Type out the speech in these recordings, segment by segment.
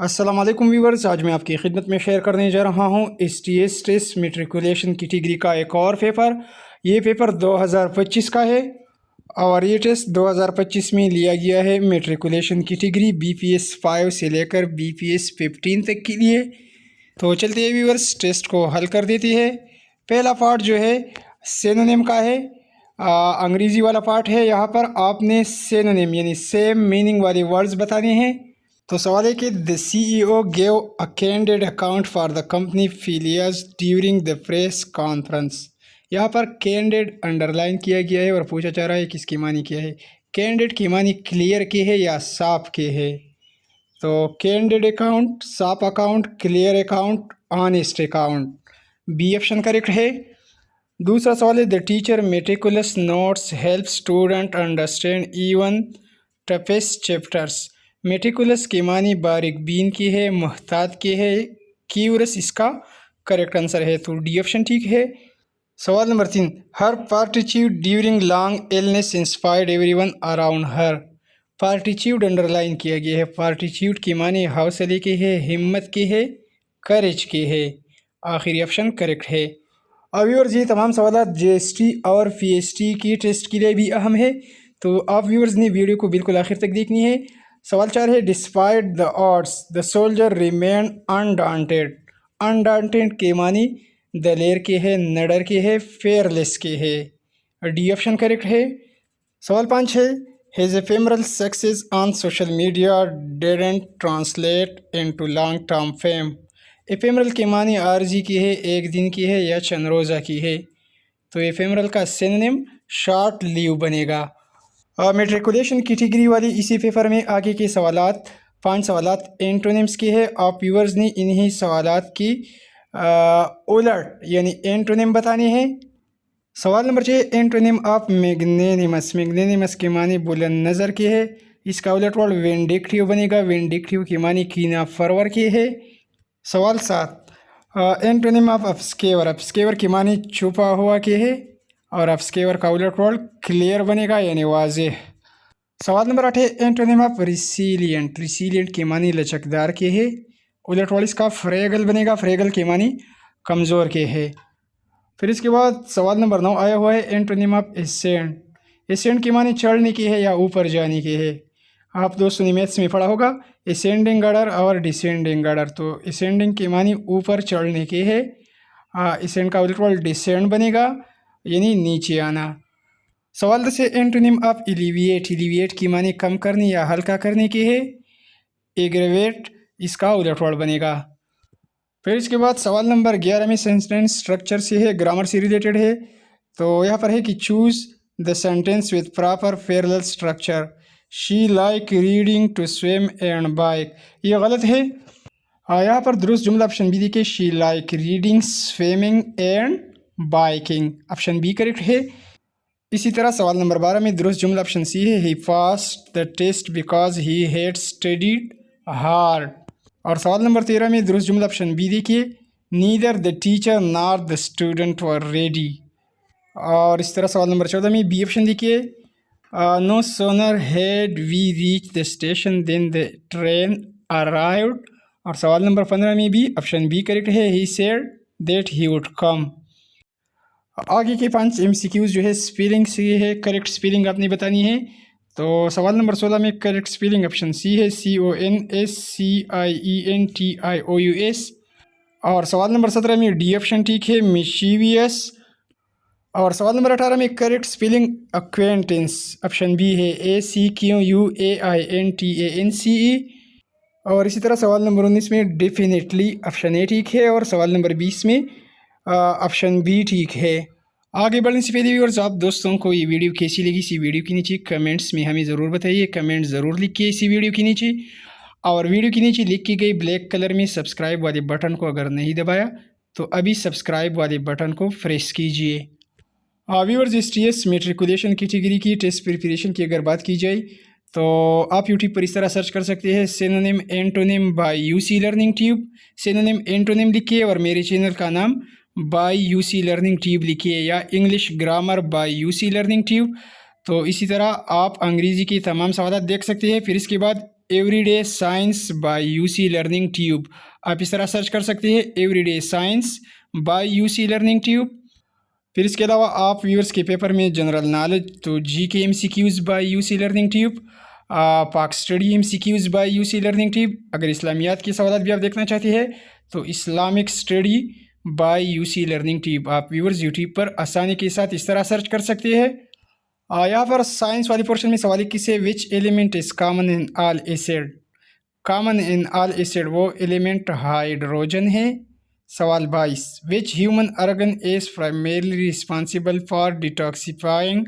अस्सलाम वालेकुम व्यूवर्स, आज मैं आपकी खिदमत में शेयर करने जा रहा हूँ STS टेस्ट मेट्रिकुलेशन कैटेगरी का एक और पेपर। ये पेपर 2025 का है और ये टेस्ट 2025 में लिया गया है मेट्रिकुलेशन कैटेगरी BPS 5 से लेकर BPS 15 तक के लिए। तो चलते हैं व्यूवर्स, टेस्ट को हल कर देते हैं। पहला पार्ट जो है सिनोनिम का है, अंग्रेज़ी वाला पार्ट है। यहाँ पर आपने सिनोनिम यानी सेम मीनिंग वाले वर्ड्स बताने हैं। तो सवाल है कि the CEO gave a candid account for the company failures during the press conference. यहाँ पर कैंडिड अंडरलाइन किया गया है और पूछा जा रहा है किसकी मानी क्या है। कैंडिड की मानी क्लियर के है या साफ के है। तो कैंडिड अकाउंट, साफ account, clear account, honest account, B option correct है। दूसरा सवाल है the teacher meticulous notes help student understand even toughest chapters. Meticulous की मानी बारीक बीन की है, मुहतात की है, क्यूरस इसका करेक्ट आंसर है, तो डी ऑप्शन ठीक है। सवाल नंबर 3, her fortitude during long illness inspired everyone around her. Fortitude underline किया गया है। पार्टिट्यूड की मानी हौसले की है, हिम्मत की है, करेज की है, आखिरी ऑप्शन करेक्ट है। और व्यूअर्स, ये तमाम सवाल GST और PST की टेस्ट के लिए भी अहम है, तो आप व्यूअर्स ने वीडियो को बिल्कुल आखिर तक देखनी है। सवाल 4 है despite the odds the soldier remain undaunted. Undaunted के मानी दलेर के है, नडर के है, फेयरलेस के है, डी ऑप्शन करेक्ट है। सवाल 5 है his ephemeral success on social media didn't translate into long term fame. Ephemeral के मानी आरजी की है, एक दिन की है या चंद रोज़ा की है, तो एफेमरल का सिनोनिम शॉर्ट लीव बनेगा। मेट्रिकुलेशन कैटेगरी वाली इसी पेपर में आगे के सवालात 5 सवालात एंटोनिम्स के हैं। आप व्यूअर्स ने इन्हीं सवालात की उलट यानी एंटोनिम बताने हैं। सवाल नंबर 6 एंटोनिम ऑफ मैग्नेनिमस। मैग्नेनिमस के मानी बुलंद नज़र के है, इसका उलट वर्ड विंडिक्टिव बनेगा। विंडिक्टिव की मानी कीना फरवर के है। सवाल 7 एंटोनिम ऑफ अपस्केवर। अपस्केवर की मानी छुपा हुआ के है और अपस्केवर का उलट वर्ड क्लियर बनेगा यानी वाज़ेह। सवाल नंबर 8 है एंटोनिम ऑफ रिसीलियंट। रिसीलियंट की मानी लचकदार के है, उलट वर्ड इसका फ्रेगल बनेगा। फ्रेगल की मानी कमज़ोर के है। फिर इसके बाद सवाल नंबर 9 आया हुआ है एंटोनिम ऑफ एसेंड। एसेंड की मानी चढ़ने की है या ऊपर जाने की है। आप दोस्तों ने मैथ्स में पढ़ा होगा एसेंडिंग ऑर्डर और डिसेंडिंग ऑर्डर, तो एसेंडिंग की मानी ऊपर चढ़ने की है, एसेंड का उलट वर्ड डिसेंड बनेगा यानी नीचे आना। सवाल 10 है एंटोनिम ऑफ एलिविएट। एलिविएट की मानी कम करने या हल्का करने की है, एग्रेवेट इसका उलट वर्ड बनेगा। फिर इसके बाद सवाल नंबर 11 में सेंटेंस स्ट्रक्चर से है, ग्रामर से रिलेटेड है। तो यहाँ पर है कि choose the sentence with proper parallel structure. She like reading to swim and bike, ये गलत है। यहाँ पर दुरुस्त जुमला ऑप्शन बी देखिए, she like reading swimming and biking, option B correct है। इसी तरह सवाल नंबर 12 में दुरुस्त जुमला ऑप्शन सी है, he passed the test because he had studied hard. और सवाल नंबर 13 में दुरुस्त जुमला ऑप्शन बी देखिए, neither the teacher nor the student were ready. और इस तरह सवाल नंबर 14 में बी ऑप्शन देखिए, no sooner had we reach the station then the train arrived. और सवाल नंबर 15 में भी ऑप्शन बी करेक्ट है, he said that he would come. आगे के 5 MCQs जो है स्पेलिंग से है, करेक्ट स्पेलिंग आपने बतानी है। तो सवाल नंबर 16 में करेक्ट स्पेलिंग ऑप्शन सी है, CONSCIENTIOUS। और सवाल नंबर 17 में डी ऑप्शन ठीक है, मिशीवियस। और सवाल नंबर 18 में correct spelling acquaintance, option B है, ACQUAINTANCE। और इसी तरह सवाल नंबर 19 में डेफिनेटली, ऑप्शन ए ठीक है। और सवाल नंबर 20 में ऑप्शन बी ठीक है। आगे बढ़ने से पहले व्यूअर्स, आप दोस्तों को ये वीडियो कैसी लगी, इसी वीडियो के नीचे कमेंट्स में हमें ज़रूर बताइए। कमेंट ज़रूर लिखिए इसी वीडियो के नीचे, और वीडियो के नीचे लिखी गई ब्लैक कलर में सब्सक्राइब वाले बटन को अगर नहीं दबाया तो अभी सब्सक्राइब वाले बटन को प्रेस कीजिए। व्यूअर्स, STS मेट्रिकुलेशन कैटेगरी की टेस्ट प्रिपरेशन की अगर बात की जाए तो आप यूट्यूब पर इस तरह सर्च कर सकते हैं, synonym antonym by UC learning tube. Synonym antonym लिखिए और मेरे चैनल का नाम बाय UC लर्निंग ट्यूब लिखिए, या English grammar bye UC learning tube. तो इसी तरह आप अंग्रेज़ी के तमाम सवाल देख सकते हैं। फिर इसके बाद everyday science by UC learning tube. आप इस तरह सर्च कर सकते हैं, everyday science by UC learning tube. फिर इसके अलावा आप व्यूअर्स के पेपर में जनरल नॉलेज तो G K M C Qs by UC learning tube, Pak study M C Qs by UC learning tube. अगर इस्लामियात के सवाल भी आप देखना चाहते हैं तो Islamic study by UC learning tube आप व्यूअर्स यूट्यूब पर आसानी के साथ इस तरह सर्च कर सकते हैं। यहाँ पर साइंस वाली पोर्शन में सवाल किसे विच element is common in all acid. Common in all acid वो एलिमेंट हाइड्रोजन है। सवाल 22 which human organ is primarily responsible for detoxifying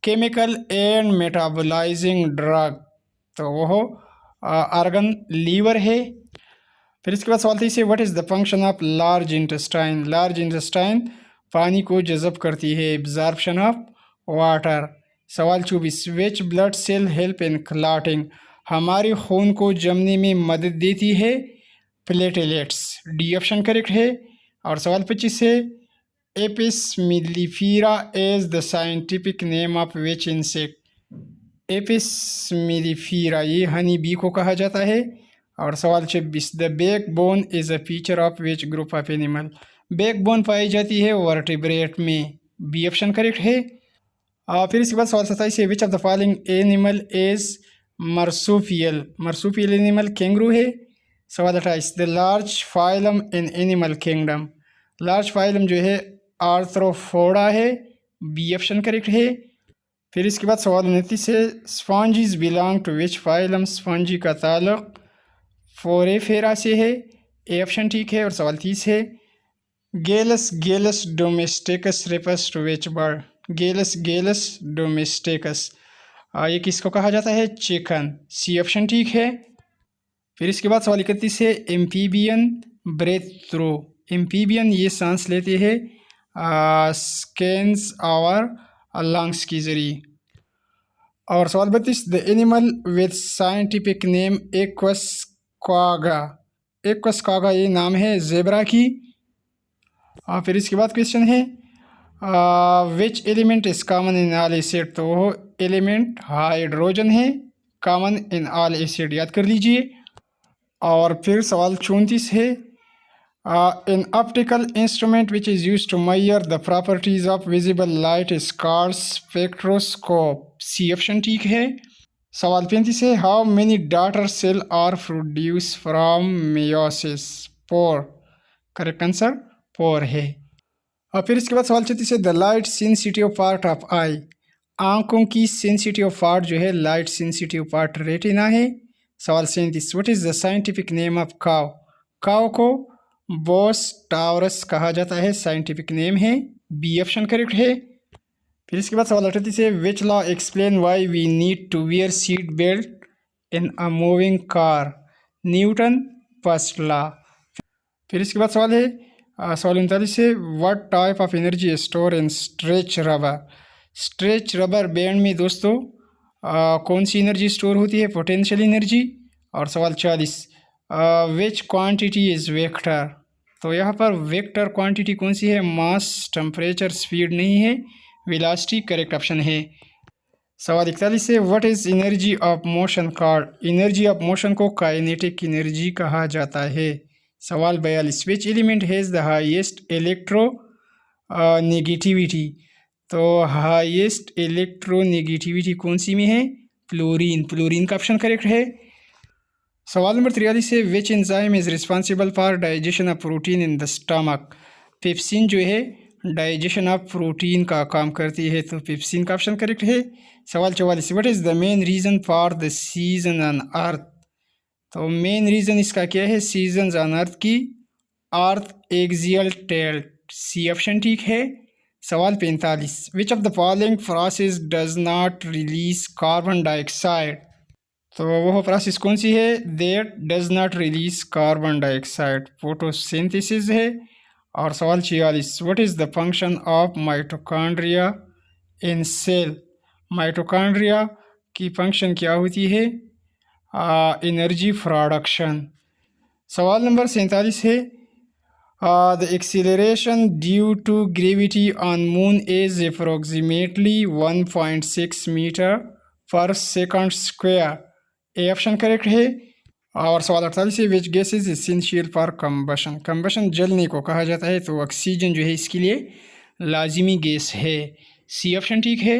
chemical and metabolising drug. तो वो ऑर्गन लीवर है। फिर इसके बाद सवाल 23 what is the function of large intestine. Large intestine पानी को जज़ब करती है, एब्जॉर्प्शन ऑफ वाटर। सवाल 24 which blood cell help in clotting. हमारे खून को जमने में मदद देती है प्लेटलेट्स, डी ऑप्शन करेक्ट है। और सवाल 25 है Apis mellifera is the scientific name of which insect. Apis mellifera ये हनी बी को कहा जाता है। और सवाल 26 the back bone is a feature of which group of animal. Back bone पाई जाती है वर्टिब्रेट में, बी ऑप्शन करेक्ट है। फिर इसके बाद सवाल 27 है which of the following animal is marsupial. Marsupial animal kangaroo है। सवाल 28 the large phylum in animal kingdom. Large phylum जो है आर्थ्रोपोडा है, बी ऑप्शन करेक्ट है। फिर इसके बाद सवाल 29 है sponges belong to which phylum. Sponge का ताल्लुक फोरेफेरा से है, ए ऑप्शन ठीक है। और सवाल 30 है Gallus gallus domesticus refers to which bird. Gallus gallus domesticus ये किसको कहा जाता है, चिकन, सी ऑप्शन ठीक है। फिर इसके बाद सवाल 31 है एम्फीबियन ब्रेथ थ्रू। एम्फीबियन ये सांस लेते हैं स्केन्स और लंग्स की जरिए। और सवाल 32 the animal with scientific name aqueous quagga. Aqueous quagga ये नाम है जेबरा की। फिर इसके बाद क्वेश्चन है which element is common in all acid. तो वो एलिमेंट हाइड्रोजन है, कॉमन इन ऑल एसिड, याद कर लीजिए। और फिर सवाल 34 है in optical instrument which is use to measure the properties of visible light is called spectroscope, C option ठीक है। सवाल 35 है how many daughter cell are produce from meiosis. 4, correct answer 4 है। और फिर इसके बाद सवाल 36 है the light sensitive part of eye. आंखों की सेंसिटिव पार्ट जो है लाइट सेंसिटिव पार्ट रेटिना है। सवाल 37 what is the scientific name of cow. Cow को बोस टावरस कहा जाता है, साइंटिफिक नेम है, बी ऑप्शन करेक्ट है। फिर इसके बाद सवाल 38 है which law explain why we need to wear seat belt in a moving car. Newton first law. फिर इसके बाद सवाल है सवाल 39 है what type of energy store in stretch rubber. Stretch rubber band में दोस्तों कौन सी एनर्जी स्टोर होती है, पोटेंशियल एनर्जी। और सवाल 40 विच क्वांटिटी इज़ वेक्टर। तो यहाँ पर वेक्टर क्वांटिटी कौन सी है, मास, टेम्परेचर, स्पीड नहीं है, वेलोसिटी करेक्ट ऑप्शन है। सवाल 41 है what is energy of motion called. Energy of motion को काइनेटिक एनर्जी कहा जाता है। सवाल 42 which element has the highest electro negativity. तो हाईएस्ट इलेक्ट्रो नेगेटिविटी कौन सी में है, फ्लोरीन, फ्लोरीन का ऑप्शन करेक्ट है। सवाल नंबर 43 है which enzyme is responsible for digestion of protein in the stomach. Pepsin जो है डाइजेशन ऑफ प्रोटीन का काम करती है, तो पेप्सिन का ऑप्शन करेक्ट है। सवाल 44 what is the main reason for the season on earth. तो मेन रीज़न इसका क्या है, सीजन्स ऑन अर्थ की earth axial tilt, C option ठीक है। सवाल 45 which of the following process does not release carbon dioxide. तो वह प्रोसेस कौन सी है, that does not release carbon dioxide, photosynthesis है। और सवाल 46 what is the function of mitochondria in cell. Mitochondria की फंक्शन क्या होती है, एनर्जी प्रोडक्शन। सवाल नंबर 47 है the acceleration due to gravity on moon is approximately 1.6 metre पर second square A option correct है। और सवाल 48 है, which gas is essential for combustion. Combustion जलने को कहा जाता है, तो ऑक्सीजन जो है इसके लिए लाजिमी गैस है, सी ऑप्शन ठीक है।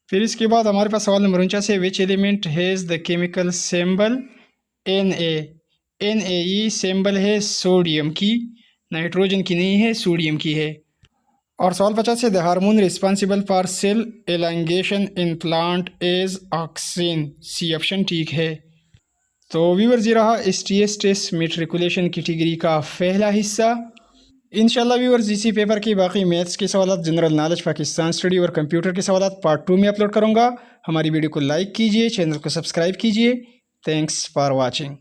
फिर इसके बाद हमारे पास सवाल नंबर 49 है, which element has the chemical symbol Na। ये सिंबल है सोडियम की, नाइट्रोजन की नहीं है, सोडियम की है। और सवाल 50 है, the hormone responsible for cell elongation in plant is auxin, C option ठीक है। तो व्यूअर्स ये रहा STS टेस्ट मेट्रिकुलेशन कैटेगरी का पहला हिस्सा। इंशाल्लाह व्यूअर्स इसी पेपर की बाकी मैथ्स के सवाल, जनरल नॉलेज, पाकिस्तान स्टडी और कंप्यूटर के सवाल पार्ट 2 में अपलोड करूँगा। हमारी वीडियो को लाइक कीजिए, चैनल को सब्सक्राइब कीजिए। Thanks for watching.